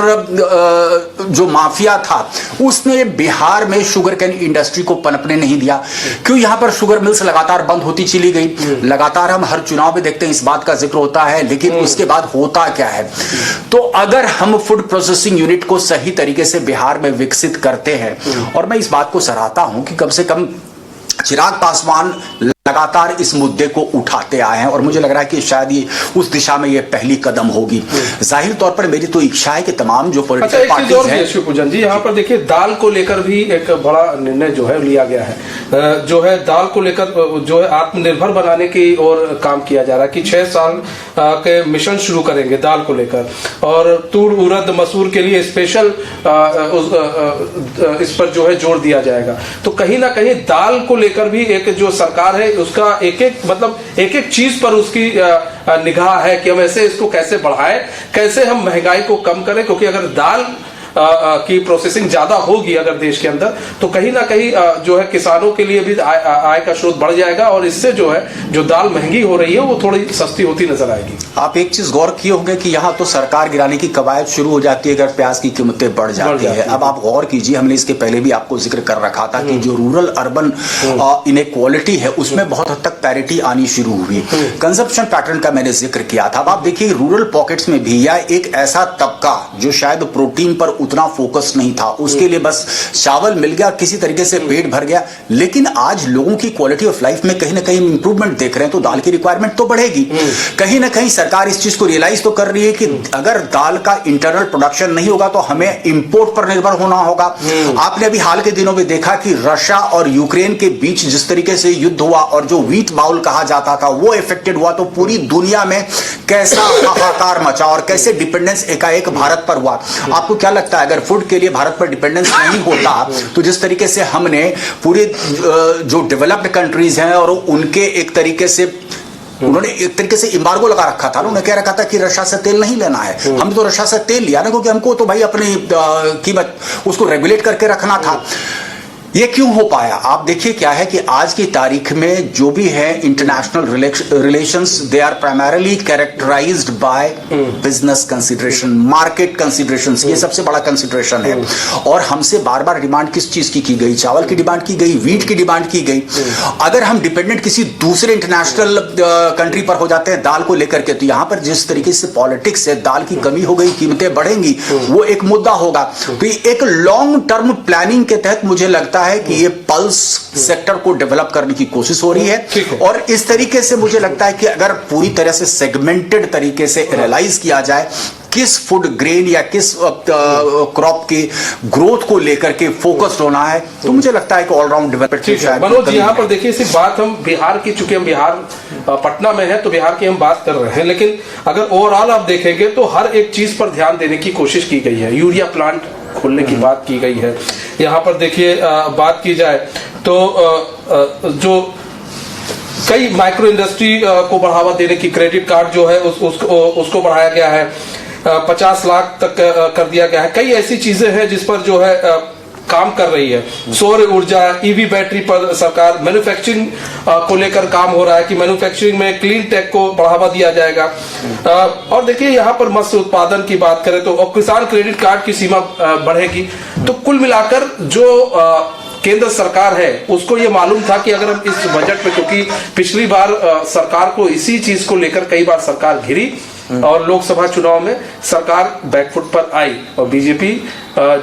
S2: जो माफिया था उसने बिहार में शुगर कैन इंडस्ट्री को पनपने नहीं दिया? क्यों यहां पर शुगर मिल्स लगातार बंद होती चली गई? लगातार हम हर चुनाव में देखते हैं इस बात का जिक्र होता है, लेकिन उसके बाद होता क्या है? तो अगर हम फूड प्रोसेसिंग यूनिट को सही तरीके से बिहार में विकसित करते हैं, और मैं इस बात को सराहता हूं कि कम से कम चिराग पासवान लगातार इस मुद्दे को उठाते आए हैं, और मुझे लग रहा है कि शायद ये उस दिशा में ये पहली कदम होगी। जाहिर तौर पर मेरी तो इच्छा है कि तमाम जो पॉलिटिकल पार्टीज हैं।
S1: शिवपूजन जी, यहाँ पर देखिए दाल को लेकर भी एक बड़ा निर्णय जो है लिया गया है, जो है दाल को लेकर जो है आत्मनिर्भर बनाने की ओर काम किया जा रहा है कि 6 साल के मिशन शुरू करेंगे दाल को लेकर, और तूर उड़द मसूर के लिए स्पेशल इस पर जो है जोर दिया जाएगा। तो कहीं ना कहीं दाल को लेकर भी एक जो सरकार है उसका एक एक चीज पर उसकी निगाह है कि हम ऐसे इसको कैसे बढ़ाएं, कैसे हम महंगाई को कम करें, क्योंकि अगर दाल की प्रोसेसिंग ज्यादा होगी अगर देश के अंदर, तो कहीं ना कहीं जो है किसानों के लिए भी आय का स्रोत बढ़ जाएगा, और इससे जो है जो दाल महंगी हो रही है वो थोड़ी सस्ती होती नजर आएगी।
S2: आप एक चीज गौर किए होंगे कि यहाँ तो सरकार गिराने की कवायद शुरू हो जाती है अगर प्याज की कीमतें बढ़ जाती है। अब आप गौर कीजिए, हमने इसके पहले भी आपको जिक्र कर रखा था कि जो रूरल अर्बन इनइक्वालिटी है उसमें बहुत हद तक पैरिटी आनी शुरू हुई। कंजप्शन पैटर्न का मैंने जिक्र किया था। अब आप देखिए रूरल पॉकेट्स में भी, या एक ऐसा तबका जो शायद प्रोटीन पर उतना फोकस नहीं था, उसके लिए बस चावल मिल गया, किसी तरीके से पेट भर गया, लेकिन आज लोगों की क्वालिटी ऑफ लाइफ में कहीं ना कहीं इंप्रूवमेंट देख रहे हैं, तो दाल की रिक्वायरमेंट तो बढ़ेगी। कहीं ना कहीं सरकार इस चीज को रियलाइज तो कर रही है कि अगर दाल का इंटरनल प्रोडक्शन नहीं होगा तो हमें इंपोर्ट पर निर्भर होना होगा। आपने अभी हाल के दिनों में देखा कि रशिया और यूक्रेन के बीच जिस तरीके से युद्ध हुआ और जो व्हीट बाउल कहा जाता था वो इफेक्टेड हुआ, तो पूरी दुनिया में कैसा हाहाकार मचा और कैसे डिपेंडेंस एकाएक भारत पर हुआ। आपको क्या लगता है अगर फूड के लिए भारत पर डिपेंडेंस नहीं होता तो जिस तरीके से हमने पूरे जो डेवलप्ड कंट्रीज हैं और उनके एक तरीके से उन्होंने एक तरीके से एम्बार्गो लगा रखा था, उन्होंने कह रखा था कि रशिया से तेल नहीं लेना है, हमने तो रशिया से तेल लिया ना, क्योंकि हमको तो भाई अपनी कीमत उसको रेगुलेट करके रखना था। ये क्यों हो पाया? आप देखिए क्या है कि आज की तारीख में जो भी है international relations, they are primarily characterized by business consideration, market considerations, ये सबसे बड़ा कंसीडरेशन है। और हमसे बार बार डिमांड किस चीज की गई? चावल की डिमांड की गई, व्हीट की डिमांड की गई। अगर हम डिपेंडेंट किसी दूसरे इंटरनेशनल कंट्री पर हो जाते हैं दाल को लेकर के, तो यहां पर जिस तरीके से पॉलिटिक्स है, दाल की कमी हो गई, कीमतें बढ़ेंगी, वो एक मुद्दा होगा। तो एक लॉन्ग टर्म प्लानिंग के तहत मुझे लगता है कि ये पल्स सेक्टर को डेवलप करने की कोशिश हो रही है, और इस तरीके से मुझे लगता है कि अगर पूरी तरह से सेगमेंटेड तरीके से एनालाइज किया जाए किस फूड ग्रेन या किस क्रॉप की ग्रोथ को लेकर के फोकस्ड होना है, तो मुझे लगता है कि ऑलराउंड डेवलपमेंट।
S1: मनोज, यहाँ पर देखिए सिर्फ बात हम बिहार की, चूंकि हम बिहार पटना में है तो बिहार की हम बात कर रहे हैं, लेकिन अगर ओवरऑल आप देखेंगे तो हर एक चीज पर ध्यान देने की कोशिश की गई है। यूरिया प्लांट खोलने की बात की गई है। यहाँ पर देखिए बात की जाए तो जो कई माइक्रो इंडस्ट्री को बढ़ावा देने की क्रेडिट कार्ड जो है उसको बढ़ाया गया है, 50 लाख तक कर दिया गया है। कई ऐसी चीजें हैं जिस पर जो है काम कर रही है। सौर ऊर्जा, ईवी बैटरी पर सरकार, मैन्युफैक्चरिंग को लेकर काम हो रहा है कि मैन्युफैक्चरिंग में क्लीन टेक को बढ़ावा दिया जाएगा। और देखिए यहाँ पर मत्स्य उत्पादन की बात करें तो और किसान क्रेडिट कार्ड की सीमा बढ़ेगी। तो कुल मिलाकर जो केंद्र सरकार है उसको ये मालूम था कि अगर हम इस बजट में, क्योंकि पिछली बार सरकार को इसी चीज को लेकर कई बार सरकार घिरी और लोकसभा चुनाव में सरकार बैकफुट पर आई और बीजेपी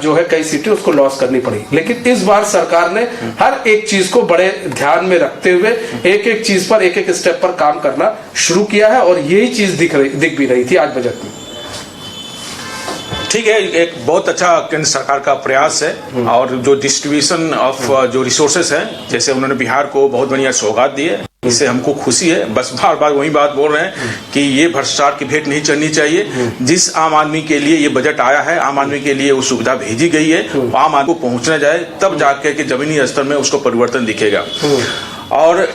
S1: जो है कई सीटें उसको लॉस करनी पड़ी। लेकिन इस बार सरकार ने हर एक चीज को बड़े ध्यान में रखते हुए एक एक चीज पर, एक एक स्टेप पर काम करना शुरू किया है और यही चीज दिख भी रही थी आज बजट में।
S4: ठीक है, एक बहुत अच्छा केंद्र सरकार का प्रयास है और जो डिस्ट्रीब्यूशन ऑफ जो रिसोर्सेस है, जैसे उन्होंने बिहार को बहुत बढ़िया सौगात दी है, इससे हमको खुशी है। बस बार बार वही बात बोल रहे हैं कि ये भ्रष्टाचार की भेंट नहीं चढ़नी चाहिए। जिस आम आदमी के लिए ये बजट आया है, आम आदमी के लिए वो सुविधा भेजी गई है, आम आदमी को पहुंचना जाए, तब जाकर के जमीनी स्तर में उसको परिवर्तन दिखेगा। और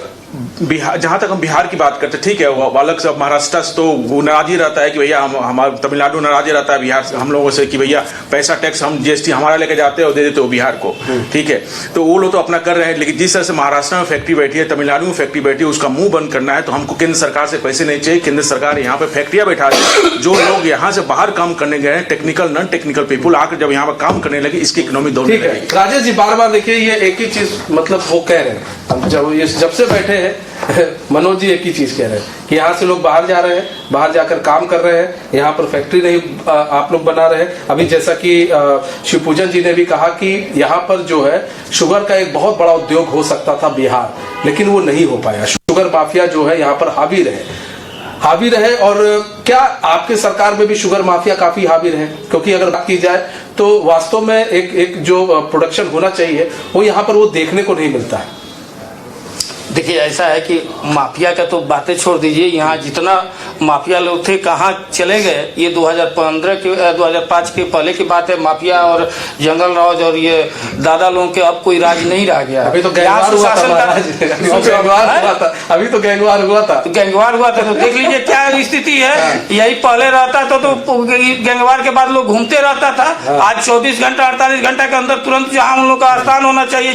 S4: बिहार, जहां तक हम बिहार की बात करते, ठीक है, वो अलग से महाराष्ट्र से तो नाराज ही रहता है कि भैया हमारा तमिलनाडु नाराज ही रहता है बिहार से हम लोगों से कि भैया पैसा टैक्स हम जीएसटी हमारा लेके जाते हैं और दे देते हो बिहार को, ठीक है। तो वो लोग तो अपना कर रहे हैं, लेकिन जिस तरह से महाराष्ट्र में फैक्ट्री बैठी है, तमिलनाडु में फैक्ट्री बैठी है, उसका मुंह बंद करना है तो हमको केंद्र सरकार से पैसे नहीं चाहिए। केंद्र सरकार यहाँ पे फैक्ट्रियां बैठा दी, जो लोग यहाँ से बाहर काम करने गए हैं, टेक्निकल नॉन टेक्निकल पीपुल आकर जब यहाँ पर काम करने लगे, इसकी इकोनॉमी दौड़ने लगी।
S1: राजेश जी बार बार देखिए ये एक ही चीज मतलब वो कह रहे हैं, जब से बैठे हैं मनोज जी एक ही चीज कह रहे हैं कि यहाँ से लोग बाहर जा रहे हैं, बाहर जाकर काम कर रहे हैं, यहाँ पर फैक्ट्री नहीं आप लोग बना रहे हैं। अभी जैसा कि शिवपूजन जी ने भी कहा कि यहाँ पर जो है शुगर का एक बहुत बड़ा उद्योग हो सकता था बिहार, लेकिन वो नहीं हो पाया। शुगर माफिया जो है यहाँ पर हावी रहे। और क्या आपके सरकार में भी शुगर माफिया काफी हावी रहे? क्योंकि अगर बात की जाए तो वास्तव में एक जो प्रोडक्शन होना चाहिए वो यहाँ पर वो देखने को नहीं मिलता है।
S5: देखिए ऐसा है कि माफिया का तो बातें छोड़ दीजिए, यहाँ जितना माफिया लोग थे कहाँ चले गए। ये 2005 के पहले की बात है। माफिया और जंगल राज और ये दादा लोगों के अब कोई राज नहीं रह गया।
S1: अभी तो गैंगवार हुआ था, अभी तो गैंगवार हुआ था
S5: तो देख लीजिए क्या स्थिति है। यही पहले रहता था तो गैंगवार के बाद लोग घूमते रहता था। आज 24 घंटा 48 घंटा के अंदर तुरंत जहाँ हम लोग का स्थान होना चाहिए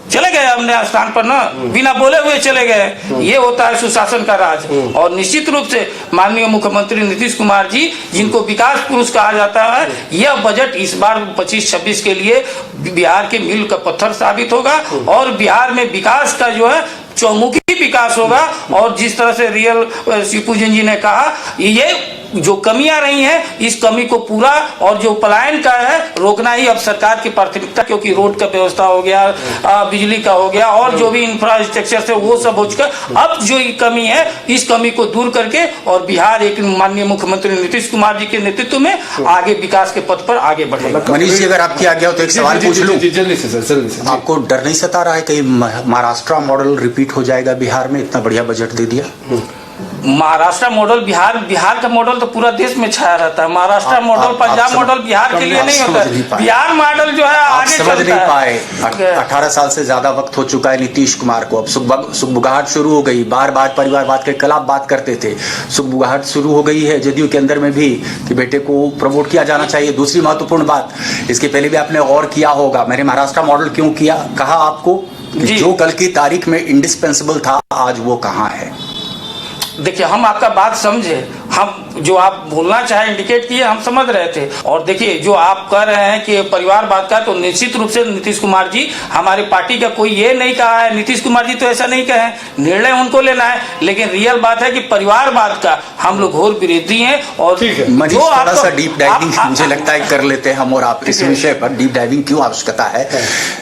S5: चले गए अपने स्थान पर ना, बिना बोले हुए चले गए। ये होता है सुशासन का राज। और निश्चित रूप से माननीय मुख्यमंत्री नीतीश कुमार जी, जिनको विकास पुरुष कहा जाता है, यह बजट इस बार 25-26 के लिए बिहार के मील का पत्थर साबित होगा और बिहार में विकास का जो है चौमुखी विकास होगा। और जिस तरह से रियल शिवपूजन जी ने कहा, ये जो कमियां रही हैं इस कमी को पूरा और जो पलायन का है रोकना ही अब सरकार की प्राथमिकता, क्योंकि रोड का व्यवस्था हो गया, बिजली का हो गया और जो भी इंफ्रास्ट्रक्चर से वो सब हो चुका। अब जो कमी है इस कमी को दूर करके और बिहार एक माननीय मुख्यमंत्री नीतीश कुमार जी के नेतृत्व में आगे विकास के पथ पर आगे बढ़ेगा।
S2: मनीष जी अगर आपकी आज्ञा हो तो एक सवाल पूछ लूं।
S1: जल्दी से
S2: आपको डर नहीं सता रहा है कहीं महाराष्ट्र मॉडल रिपीट हो जाएगा बिहार में? इतना बढ़िया बजट दे दिया।
S5: महाराष्ट्र मॉडल बिहार का मॉडल तो पूरा देश में छाया रहता है। महाराष्ट्र मॉडल पंजाब मॉडल बिहार के लिए नहीं होता है। बिहार मॉडल जो है आगे
S2: समझ नहीं पाए। 18 साल से ज्यादा वक्त हो चुका है नीतीश कुमार को। अब सुगबुगाहट शुरू हो गई। बार बार परिवार बात के कल आप बात करते थे, सुगबुगाहट शुरू हो गई है जदयू के अंदर में भी कि बेटे को प्रमोट किया जाना चाहिए। दूसरी महत्वपूर्ण बात, इसके पहले भी आपने और किया होगा, मैंने महाराष्ट्र मॉडल क्यों किया कहा आपको, जो कल की तारीख में इंडिस्पेंसिबल था आज वो कहाँ है?
S5: देखिए हम आपका बात समझे, हम जो आप बोलना चाहे इंडिकेट किए हम समझ रहे थे। और देखिए जो आप कह रहे हैं कि परिवारवाद का, तो निश्चित रूप से नीतीश कुमार जी हमारी पार्टी का कोई ये नहीं कहा है, नीतीश कुमार जी तो ऐसा नहीं कहे, निर्णय उनको लेना है। लेकिन रियल बात है कि परिवारवाद का हम लोग घोर विरोधी हैं। और
S2: जो थोड़ा सा डीप डाइविंग मुझे लगता है कर लेते हैं हम और आप इस विषय पर। डीप डाइविंग क्यों आवश्यकता है?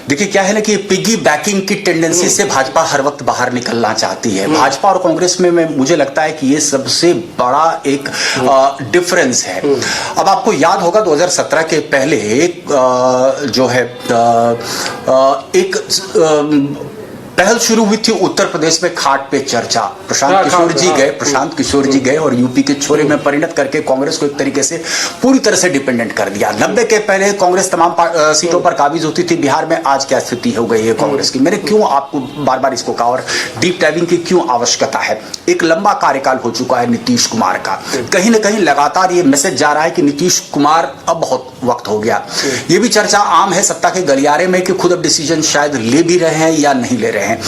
S2: देखिए क्या है ना कि पिगी बैकिंग की टेंडेंसी से भाजपा हर वक्त बाहर निकलना चाहती है। भाजपा और कांग्रेस में मुझे लगता है कि ये सबसे बड़ा एक डिफरेंस है। अब आपको याद होगा 2017 के पहले जो है एक पहल शुरू हुई थी उत्तर प्रदेश में खाट पे चर्चा। प्रशांत किशोर जी गए और यूपी के छोरे में परिणत करके कांग्रेस को एक तरीके से पूरी तरह से डिपेंडेंट कर दिया। 90 के पहले कांग्रेस तमाम सीटों पर काबिज होती थी बिहार में। आज क्या स्थिति हो गई है कांग्रेस की? मैंने क्यों आपको बार बार इसको कहा और डीप डाइविंग की क्यों आवश्यकता है? एक लंबा कार्यकाल हो चुका है नीतीश कुमार का। कहीं ना कहीं लगातार ये मैसेज जा रहा है कि नीतीश कुमार अब बहुत वक्त हो गया। ये भी चर्चा आम है सत्ता के गलियारे में कि खुद अब डिसीजन शायद ले भी रहे हैं या नहीं ले रहे हैं।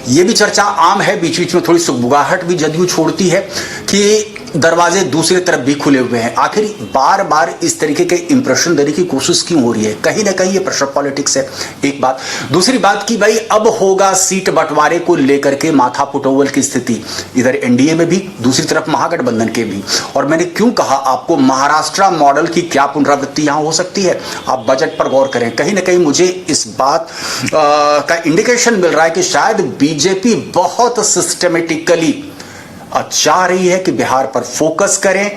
S2: ये भी चर्चा आम है, बीच बीच में थोड़ी सुगबुगाहट भी जदयू छोड़ती है कि दरवाजे दूसरी तरफ भी खुले हुए हैं। आखिर बार बार इस तरीके के इंप्रेशन देने की कोशिश क्यों हो रही है? कहीं ना कहीं ये प्रेशर पॉलिटिक्स है, एक बात। दूसरी बात कि भाई अब होगा सीट बंटवारे को लेकर के माथा पुटोवल की स्थिति, इधर एनडीए में भी, दूसरी तरफ महागठबंधन के भी। और मैंने क्यों कहा आपको महाराष्ट्र मॉडल की क्या पुनरावृत्ति यहां हो सकती है? आप बजट पर गौर करें, कहीं ना कहीं मुझे इस बात का इंडिकेशन मिल रहा है कि शायद बीजेपी बहुत सिस्टमेटिकली चाह रही है कि बिहार पर फोकस करें।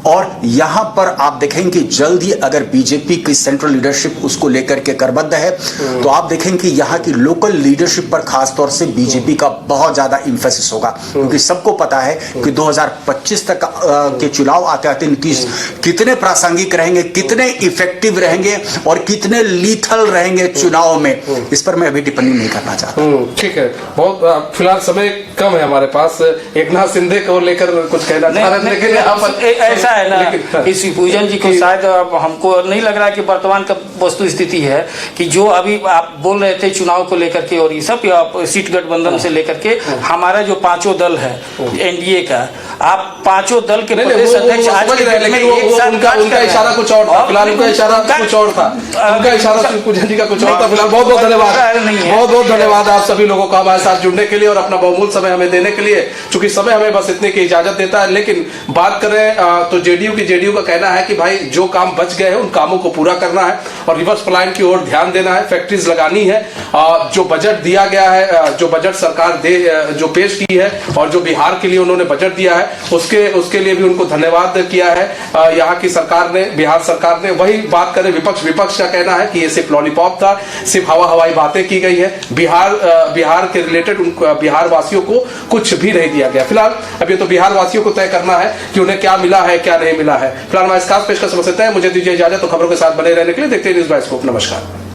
S2: और यहां पर आप देखेंगे कि जल्द ही अगर बीजेपी की सेंट्रल लीडरशिप उसको लेकर के करबद्ध है तो आप देखेंगे कि यहां की लोकल लीडरशिप पर खासतौर से बीजेपी का बहुत ज्यादा इंफेसिस होगा, क्योंकि सबको पता है कि 2025 तक के चुनाव आते आते नीतीश कितने प्रासंगिक रहेंगे, कितने इफेक्टिव रहेंगे और कितने लीथल रहेंगे चुनाव में। इस पर मैं अभी टिप्पणी नहीं करना चाहता।
S1: ठीक है, बहुत फिलहाल समय कम है हमारे पास। एकनाथ शिंदे को लेकर कुछ कहना चाह रहे थे, लेकिन यहाँ पर
S5: ऐसा है ना कि शिवपूजन जी को शायद हमको नहीं लग रहा है कि वर्तमान का वस्तु स्थिति है कि जो अभी आप बोल रहे थे चुनाव को लेकर के और ये सब सीट गठबंधन से लेकर के हमारा जो पांचों दल है एनडीए का, आप पांचों दल के प्रदेश अध्यक्ष आज के डेट में एक साथ
S1: उनका इशारा कुछ और था, फिलहाल उनका इशारा कुछ और था, उनका इशारा शिवपूजन जी का कुछ और था। फिलहाल बहुत बहुत धन्यवाद, बहुत बहुत धन्यवाद आप सभी लोगों का हमारे साथ जुड़ने के लिए और अपना बहुमूल्य समय हमें देने के लिए। चूंकि समय हमें बस इतने की इजाजत देता है, लेकिन बात करें तो जेडीयू का कहना है कि भाई जो काम बच गए हैं उन कामों को पूरा करना है और रिवर्स पलायन की ओर ध्यान देना है, फैक्ट्रीज लगानी है। जो बजट दिया गया है, जो बजट सरकार जो पेश की है और जो बिहार के लिए उन्होंने बजट दिया है उसके लिए भी उनको धन्यवाद किया है यहाँ की सरकार ने, बिहार सरकार ने। वही बात करें विपक्ष का कहना है कि ये सिर्फ लॉलीपॉप था, सिर्फ हवाई बातें की गई है, बिहार के रिलेटेड बिहार वासियों को कुछ भी नहीं दिया गया। फिलहाल अभी तो बिहार वासियों को तय करना है कि उन्हें क्या मिला है क्या नहीं मिला है। फिलहाल हमारे खास पेशकश समझते हैं, मुझे दीजिए इजाजत। तो खबरों के साथ बने रहने के लिए देखते हैं न्यूज़ बाय स्कोप। नमस्कार।